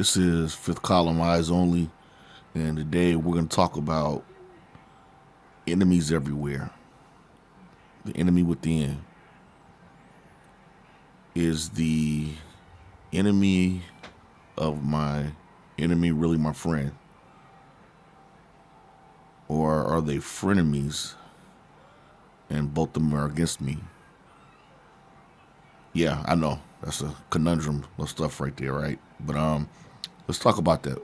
This is Fifth Column Eyes Only, and today we're going to talk about enemies everywhere. The enemy within. Is the enemy of my enemy really my friend? Or are they frenemies and both of them are against me? Yeah, I know. That's a conundrum of stuff right there, right? But let's talk about that.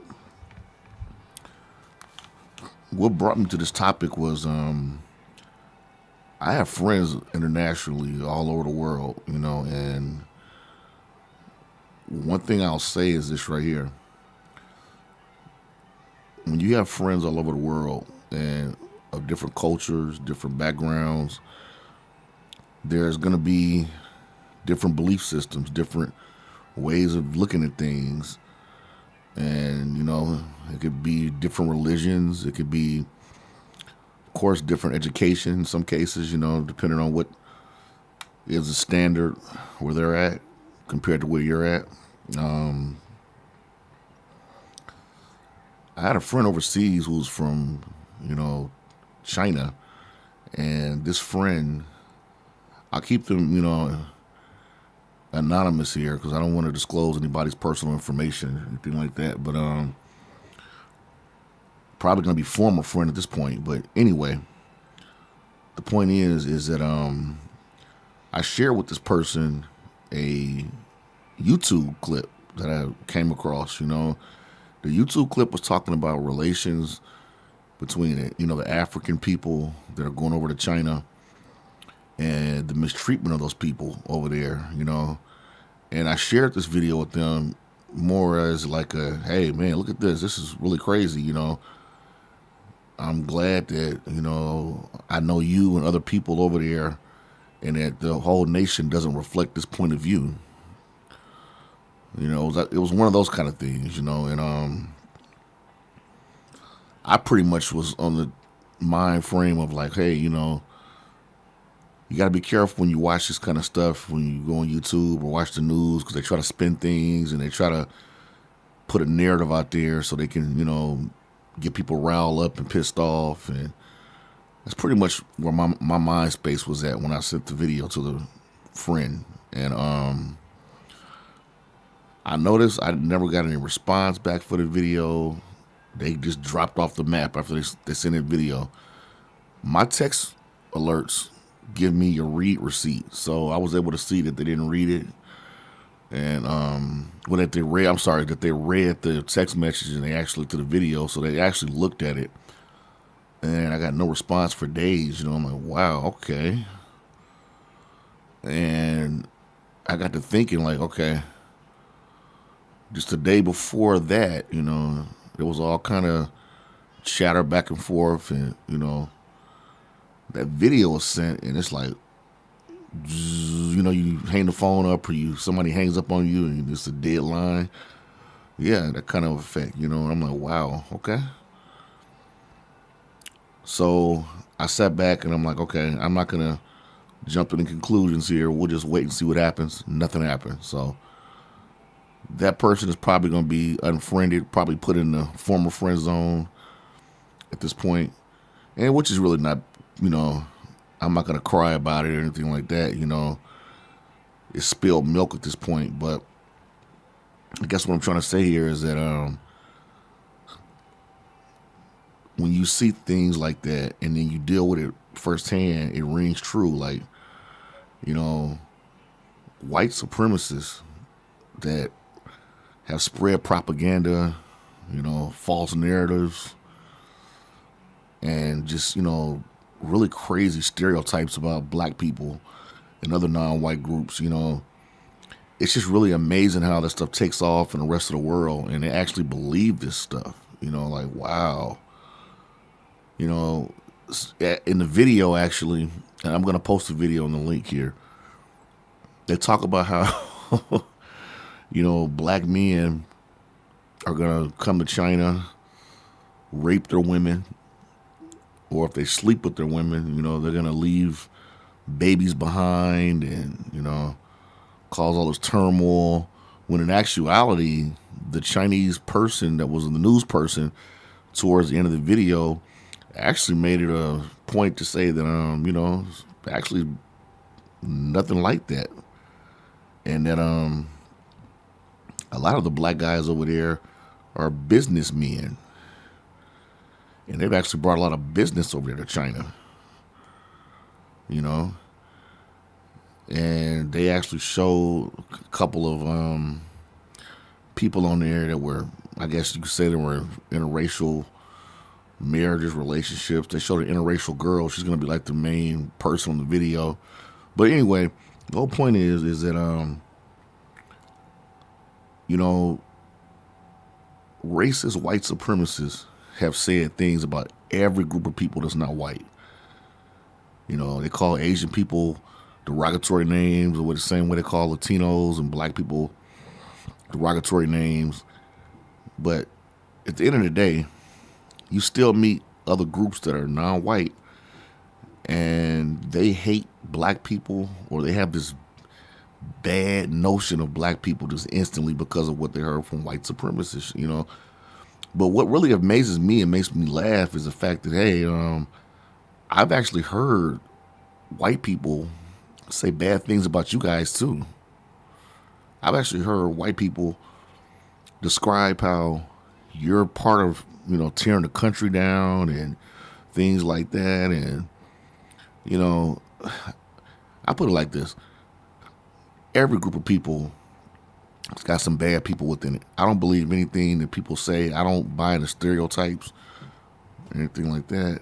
What brought me to this topic was I have friends internationally all over the world, and one thing I'll say is this right here. When you have friends all over the world and of different cultures, different backgrounds, there's going to be different belief systems, different ways of looking at things. And, it could be different religions. It could be, of course, different education in some cases, depending on what is the standard where they're at compared to where you're at. I had a friend overseas who was from, China. And this friend, I keep them, anonymous here because I don't want to disclose anybody's personal information or anything like that. But probably gonna be former friend at this point. But anyway, the point is that I shared with this person a YouTube clip that I came across. The YouTube clip was talking about relations between the African people that are going over to China and the mistreatment of those people over there, And I shared this video with them more as like hey man, look at this. This is really crazy, I'm glad that, I know you and other people over there and that the whole nation doesn't reflect this point of view. It was one of those kind of things, and I pretty much was on the mind frame of like, hey, you got to be careful when you watch this kind of stuff, when you go on YouTube or watch the news, because they try to spin things and they try to put a narrative out there so they can, get people riled up and pissed off. And that's pretty much where my mind space was at when I sent the video to the friend. And I noticed I never got any response back for the video. They just dropped off the map after they sent the video. My text alerts give me a read receipt, so I was able to see that they didn't read it, and that they read the text message and they actually to the video, so they actually looked at it, and I got no response for days. I'm like, wow, okay, and I got to thinking like, okay, just the day before that, there was all kind of chatter back and forth, and that video was sent, and it's like, you hang the phone up, or somebody hangs up on you, and it's a dead line. Yeah, that kind of effect, and I'm like, wow, okay. So I sat back, and I'm like, okay, I'm not gonna jump to the conclusions here. We'll just wait and see what happens. Nothing happened. So that person is probably gonna be unfriended, probably put in the former friend zone at this point, and which is really not. I'm not gonna cry about it or anything like that. It's spilled milk at this point. But I guess what I'm trying to say here is that when you see things like that and then you deal with it firsthand, it rings true. Like, white supremacists that have spread propaganda, false narratives, and just, really crazy stereotypes about black people and other non-white groups. It's just really amazing how this stuff takes off in the rest of the world, and they actually believe this stuff. Like, wow. In the video, actually, and I'm gonna post a video in the link here. They talk about how black men are gonna come to China, rape their women, or if they sleep with their women, they're gonna leave babies behind and, cause all this turmoil, When in actuality, the Chinese person that was the news person towards the end of the video actually made it a point to say that actually nothing like that, and that a lot of the black guys over there are businessmen, and they've actually brought a lot of business over there to China. You know, and they actually showed a couple of people on there that were, I guess you could say, they were interracial marriages, relationships. They showed an interracial girl. She's gonna be like the main person on the video. But anyway, the whole point is that you know, racist white supremacists have said things about every group of people that's not white. You know, they call Asian people derogatory names, or the same way they call Latinos and black people derogatory names. But at the end of the day, you still meet other groups that are non-white, and they hate black people, or they have this bad notion of black people just instantly because of what they heard from white supremacists, But what really amazes me and makes me laugh is the fact that, hey, I've actually heard white people say bad things about you guys too. I've actually heard white people describe how you're part of, tearing the country down and things like that. And, I put it like this. Every group of people has got some bad people within it. I don't believe anything that people say. I don't buy the stereotypes or anything like that.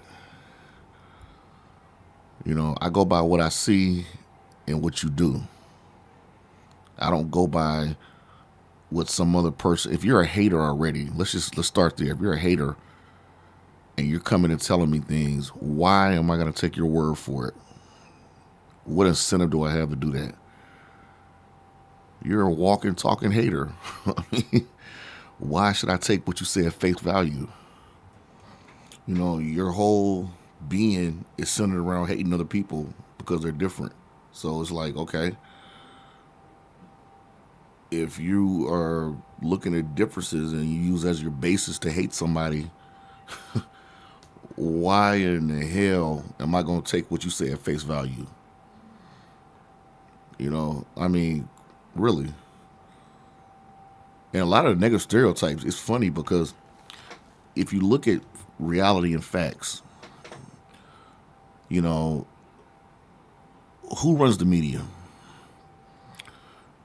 I go by what I see and what you do. I don't go by what some other person. If you're a hater already, let's start there. If you're a hater and you're coming and telling me things, why am I going to take your word for it? What incentive do I have to do that? You're a walking, talking hater. Why should I take what you say at face value? Your whole being is centered around hating other people because they're different. So it's like, okay, if you are looking at differences and you use as your basis to hate somebody, why in the hell am I going to take what you say at face value? Really. And a lot of the negative stereotypes, it's funny because if you look at reality and facts, who runs the media?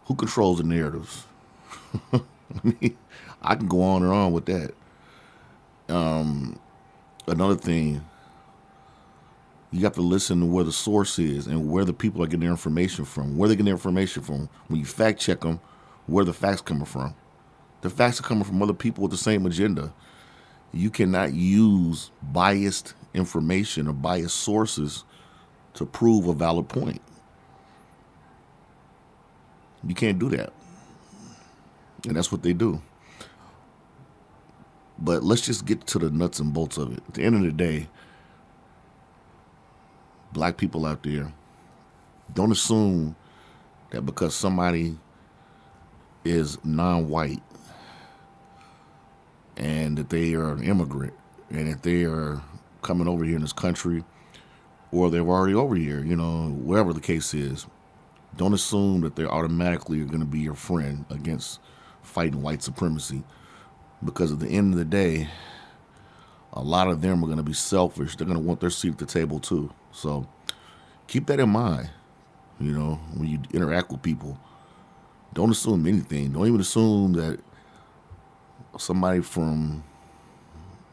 Who controls the narratives? I can go on and on with that. Another thing, you have to listen to where the source is and where the people are getting their information from. Where they get their information from. When you fact check them, where the facts coming from. The facts are coming from other people with the same agenda. You cannot use biased information or biased sources to prove a valid point. You can't do that. And that's what they do. But let's just get to the nuts and bolts of it. At the end of the day, black people out there, don't assume that because somebody is non-white and that they are an immigrant and that they are coming over here in this country or they're already over here, wherever the case is, don't assume that they automatically are going to be your friend against fighting white supremacy. Because at the end of the day, a lot of them are going to be selfish. They're going to want their seat at the table too. So keep that in mind, when you interact with people. Don't assume anything. Don't even assume that somebody from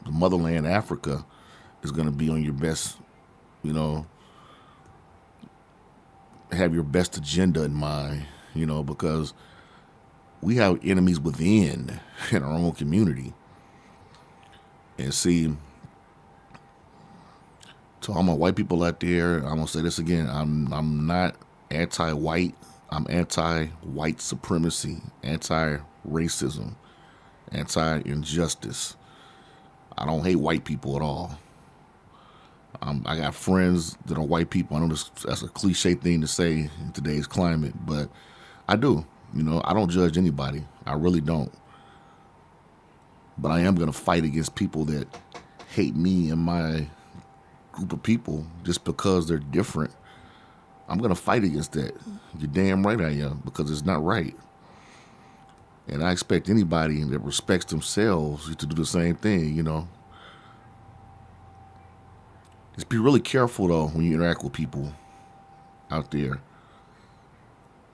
the motherland, Africa, is going to be on your best, have your best agenda in mind, because we have enemies within in our own community. And see, to all my white people out there, I'm gonna say this again. I'm not anti-white. I'm anti-white supremacy, anti-racism, anti-injustice. I don't hate white people at all. I got friends that are white people. I know that's a cliche thing to say in today's climate, but I do. I don't judge anybody. I really don't. But I am going to fight against people that hate me and my group of people just because they're different. I'm going to fight against that. You're damn right I am, because it's not right. And I expect anybody that respects themselves to do the same thing. Just be really careful, though, when you interact with people out there.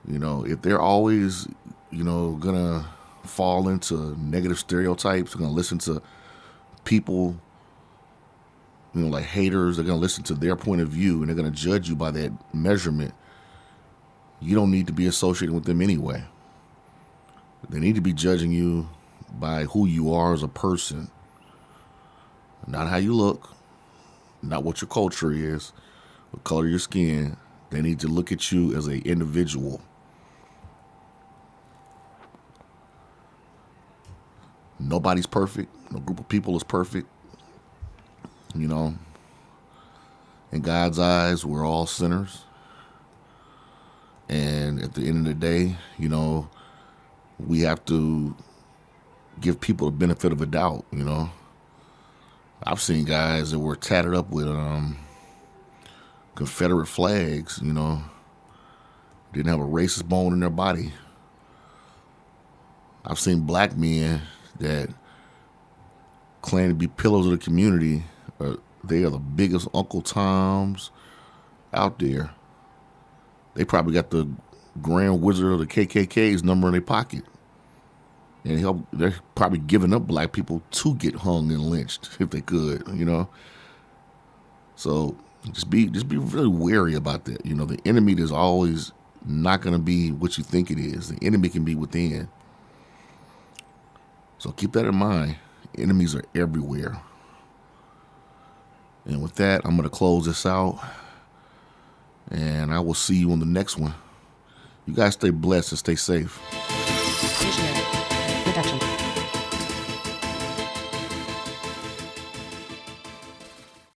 If they're always, going to fall into negative stereotypes, they're going to listen to people, like haters, they're going to listen to their point of view, and they're going to judge you by that measurement. You don't need to be associated with them anyway. They need to be judging you by who you are as a person, not how you look, not what your culture is, what color of your skin. They need to look at you as an individual. Nobody's perfect. No group of people is perfect. In God's eyes, we're all sinners. And at the end of the day, we have to give people the benefit of a doubt. I've seen guys that were tatted up with Confederate flags, didn't have a racist bone in their body. I've seen black men that claim to be pillars of the community. They are the biggest Uncle Toms out there. They probably got the Grand Wizard of the KKK's number in their pocket. And they're probably giving up black people to get hung and lynched if they could, So just be really wary about that. The enemy is always not going to be what you think it is. The enemy can be within. So keep that in mind. Enemies are everywhere. And with that, I'm going to close this out. And I will see you on the next one. You guys stay blessed and stay safe. Visionary Production.